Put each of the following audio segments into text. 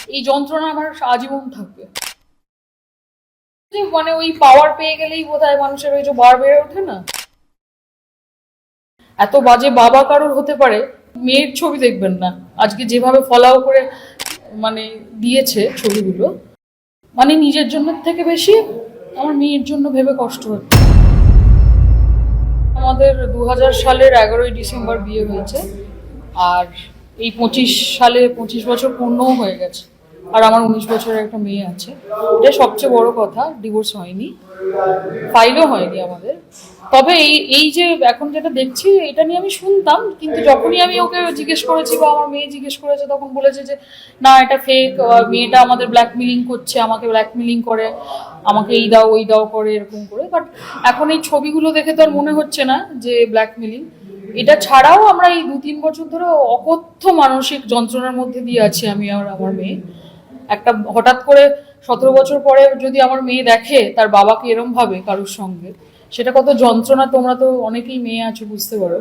এই যন্ত্রণা আমার আজীবন থাকবে। মানে ওই পাওয়ার পেয়ে গেলেই বোধহয় মানুষের ওই যে বার বেড়ে ওঠে না, এত বাজে বাবা কারোর হতে পারে। মেয়ের ছবি দেখবেন না আজকে যেভাবে ফলাও করে মানে দিয়েছে ছবিগুলো, মানে নিজের জন্য থেকে বেশি আমার মেয়ের জন্য ভেবে কষ্ট হচ্ছে। আমাদের 2000 সালের 11ই ডিসেম্বর বিয়ে হয়েছে, আর এই 25 সালে 25 বছর পূর্ণও হয়ে গেছে, আর আমার 19 বছরের একটা মেয়ে আছে। এটা সবচেয়ে বড় কথা, ডিভোর্স হয়নি, ফাইলও হয়নি আমাদের। তবে এই যে এখন যেটা দেখছি এটা নিয়ে আমি শুনতাম, কিন্তু যখনই আমি ওকে জিজ্ঞেস করেছি বা আমার মেয়ে জিজ্ঞেস করেছে তখন বলেছে যে না এটা ফেক, মেয়েটা আমাদের ব্ল্যাকমেলিং করছে, আমাকে ব্ল্যাকমেলিং করে, আমাকে এই দাও ওই দাও করে এরকম করে। বাট এখন এই ছবিগুলো দেখে তো আর মনে হচ্ছে না যে ব্ল্যাকমেলিং। এটা ছাড়াও আমরা এই 2-3 বছর ধরে অকথ্য মানসিক যন্ত্রণার মধ্যে দিয়ে আছি আমি আর আমার মেয়ে। একটা হঠাৎ করে 17 বছর পরে যদি আমার মেয়ে দেখে তার বাবাকে এরম ভাবে কারোর সঙ্গে, সেটা কত যন্ত্রণা তোমরা তো অনেকেই মেয়ে আছো, বুঝতে পারো।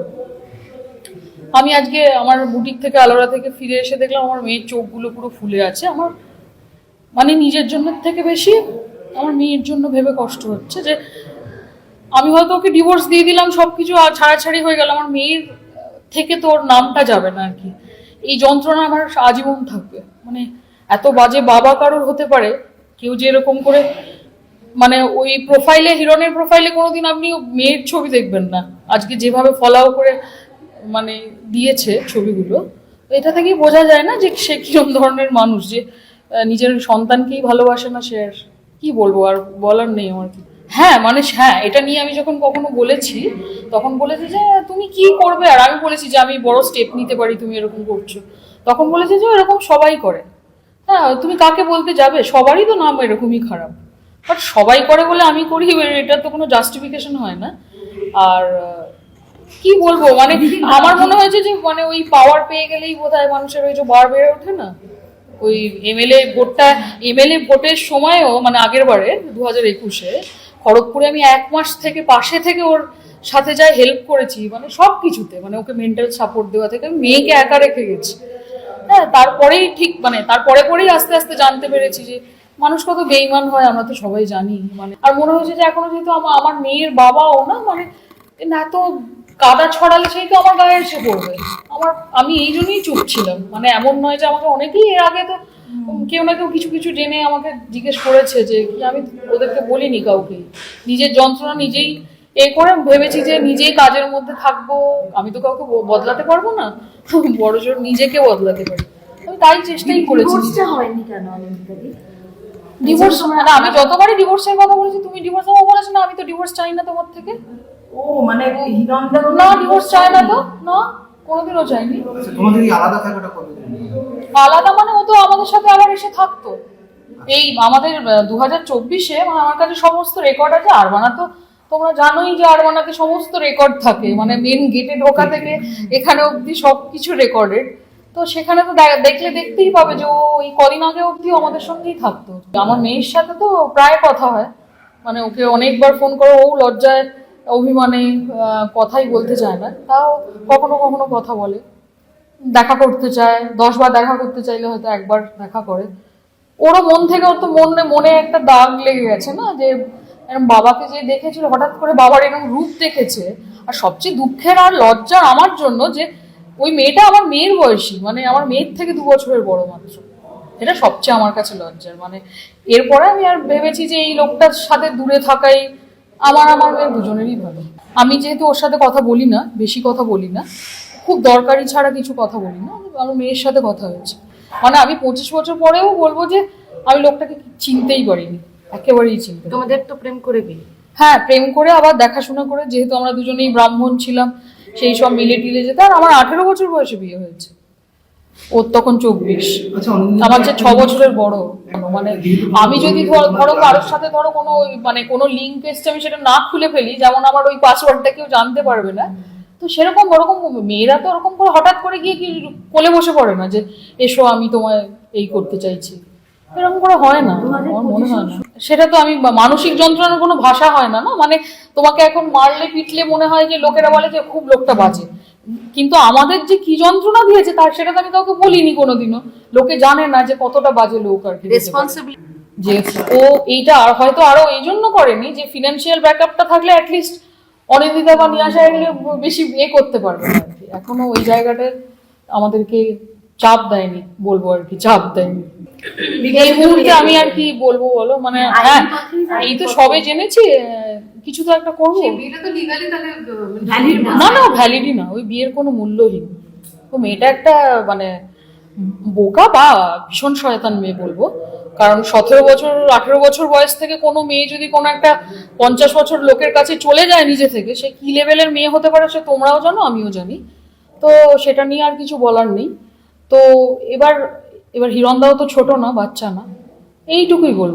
আমি আজকে আমার বুটিক থেকে আলোরা থেকে ফিরে এসে দেখলাম আমার মেয়ের চোখগুলো পুরো ফুলে আছে। আমার মানে নিজের জন্য থেকে বেশি আমার মেয়ের জন্য ভেবে কষ্ট হচ্ছে যে আমি হয়তো ওকে ডিভোর্স দিয়ে দিলাম, সবকিছু ছাড়াছাড়ি হয়ে গেল, আমার মেয়ের থেকে তো ওর নামটা যাবে না আর কি। এই যন্ত্রণা আমার আজীবন থাকবে। মানে এত বাজে বাবা কারোর হতে পারে, কেউ যে এরকম করে মানে ওই প্রোফাইলে, হিরনের প্রোফাইলে কোনোদিন আপনি মেয়ের ছবি দেখবেন না আজকে যেভাবে ফলাও করে মানে দিয়েছে ছবিগুলো। এটা থেকেই বোঝা যায় না যে সে কিরকম ধরনের মানুষ, যে নিজের সন্তানকেই ভালোবাসে না সে। আর কি বলবো, আর বলার নেই আমার কি। হ্যাঁ মানে হ্যাঁ, এটা নিয়ে আমি যখন কখনো বলেছি তখন বলেছে যে তুমি কি করবে, আর আমি বলেছি যে আমি বড় স্টেপ নিতে পারি, তুমি এরকম করছো। তখন বলেছে যে এরকম সবাই করে। হ্যাঁ, তুমি কাকে বলতে যাবে, সবারই তো নাম এরকমই খারাপ। বাট সবাই করে বলে আমি করি, এটা তো কোনো জাস্টিফিকেশন হয় না। আর কি বলবো, মানে আমার মনে হয়েছে যে মানে ওই পাওয়ার পেয়ে গেলেই বোধহয় মানুষের ওই যে বার বেড়ে ওঠে না। ওই এমএলএ ভোটের সময়ও, মানে আগের বারে 2021-এ খড়গপুরে আমি 1 মাস থেকে পাশে থেকে ওর সাথে যাই হেল্প করেছি, মানে সব কিছুতে, মানে ওকে মেন্টাল সাপোর্ট দেওয়া থেকে আমি মেয়েকে একা রেখে গেছি। হ্যাঁ, তারপরেই ঠিক মানে পরেই আস্তে আস্তে জানতে পেরেছি যে মানুষ কত বেইমান হয়, আমরা তো সবাই জানি। মানে আর মনে হয়েছে যে এখনো যেহেতু আমার মেয়ের বাবাও না, মানে এত কাদা ছড়ালে সেই তো আমার গায়ে এসে পড়বে। আমি এই জন্যই চুপ ছিলাম। মানে এমন নয় যে আমাকে অনেকেই এর আগে তো কেউ না কেউ কিছু কিছু জেনে আমাকে জিজ্ঞেস করেছে, যে কি আমি ওদেরকে বলিনি কাউকে। নিজের যন্ত্রণা নিজেই করে ভেবেছি যে নিজেই কাজের মধ্যে থাকবো, আমি তো কাউকে বদলাতে পারবো না, বড় জোর নিজেকে বদলাতে পারি। আমি তাই চেষ্টাই করেছি। হয়নি কেন ডিভোর্স না, আমি যতবারই ডিভোর্সের কথা বলেছি, তুমি ডিভোর্স আমার বলেছো না, আমি তো ডিভোর্স চাই না তোমার থেকে। ও মানে না, ডিভোর্স চাই না তো, না কোনোদিনও চাইনি। তোমাদের কি আলাদা থাকাটা কতদিন? আলাদা মানে ও তো আমাদের সাথে আবার এসে থাকতো। এই আমাদের 2024-এ মানে আমার কাছে সমস্ত রেকর্ড আছে। আরবানা তো তোমরা জানোই যে আরবানাতে সমস্ত রেকর্ড থাকে, মানে মেন গেটে ঢোকা থেকে এখানে অবধি সবকিছু রেকর্ডেড। তো সেখানে তো দেখতেই পাবে যে ও এই কদিন আগে অবধি আমাদের সঙ্গেই থাকতো। আমার মেয়ের সাথে তো প্রায় কথা হয়, মানে ওকে অনেকবার ফোন করে, ও লজ্জায় অভিমানে কথাই বলতে চায় না, তাও কখনো কখনো কথা বলে। দেখা করতে চায়, 10 বার দেখা করতে চাইলে হয়তো একবার দেখা করে। ওরও মন থেকে, ওর তো মনে একটা দাগ লেগে গেছে না, যে এরকম বাবাকে যে দেখেছিল, হঠাৎ করে বাবার এরকম রূপ দেখেছে। আর সবচেয়ে দুঃখের আর লজ্জার আমার জন্য যে ওই মেয়েটা আমার মেয়ের বয়সী, মানে আমার মেয়ের থেকে 2 বছরের বড় মাত্র। এটা সবচেয়ে আমার কাছে লজ্জার। মানে এরপরে আমি আর ভেবেছি যে এই লোকটার সাথে দূরে থাকাই আমার মেয়ের দুজনেরই ভালো। আমি যেহেতু ওর সাথে কথা বলি না, বেশি কথা বলি না, খুব দরকারি ছাড়া কিছু কথা বলি না, আমার মেয়ের সাথে কথা হয়েছে। মানে আমি 25 বছর পরেও বলবো যে আমি লোকটাকে চিনতেই পারিনি, একেবারেই চিনতে। তোমাদের তো প্রেম করে বিয়ে? হ্যাঁ, প্রেম করে আবার দেখাশোনা করে, যেহেতু আমরা দুজনেই ব্রাহ্মণ ছিলাম, সেই সব মিলে টিলে যেত। আর আমার 18 বছর বয়সে বিয়ে হয়েছে, ওর তখন 24। আমার যে 6 বছরের বড়। মানে আমি যদি ধরো কারোর সাথে ধরো কোনো মানে কোনো লিঙ্ক এসছে, আমি সেটা না খুলে ফেলি, যেমন আমার ওই পাসওয়ার্ডটা কেউ জানতে পারবে না, তো সেরকম ওরকম মেয়েরা তো ওরকম করে হঠাৎ করে গিয়ে কি কোলে বসে পড়ে না যে এসো আমি তোমায় এই করতে চাইছি, এরকম করে হয় না, আমার মনে হয় না। সেটা তো আমি মানসিক যন্ত্রণার কোনো ভাষা হয় না, না মানে তোমাকে এখন মারলে পিটলে মনে হয় যে লোকেরা বলে যে খুব লোকটা বাজে, কিন্তু আমাদের যে কি যন্ত্রণা দিয়েছে তার সেটা তো আমি কাউকে বলিনি কোনোদিনও। লোকে জানে না যে কতটা বাজে লোক আর কি। রেসপন্সিবিলিটি যে ও এইটা আর হয়তো আরো এই জন্য করেনি যে ফিনান্সিয়াল ব্যাকআপটা থাকলে অ্যাটলিস্ট অনিন্দিতা বা নিয়াশা এগুলো বেশি করতে পারবে না আর কি। এখনো ওই জায়গাটা আমাদেরকে চাপ দেয়নি, বলবো আর কি, চাপ দেয়নি এই মুহূর্তে। আমি আর কি বলবো বলো, মানে হ্যাঁ এই তো সবে জেনেছি, কিছু তো একটা করবো। বিয়েটা তো লিগালি তাহলে ভ্যালিড না না ভ্যালিডই না, ওই বিয়ের কোনো মূল্যহীন। তো মেয়েটা একটা মানে বোকা বা ভীষণ শয়তান মেয়ে বলবো। কারণ 17 বছর 18 বছর বয়স থেকে কোনো মেয়ে যদি কোনো একটা 50 বছর লোকের কাছে চলে যায় নিজে থেকে, সে কি লেভেলের মেয়ে হতে পারে সে তোমরাও জানো আমিও জানি। তো সেটা নিয়ে আর কিছু বলার নেই। তো এবার হিরণদাও তো ছোট না, বাচ্চা না, এইটুকুই বলবো।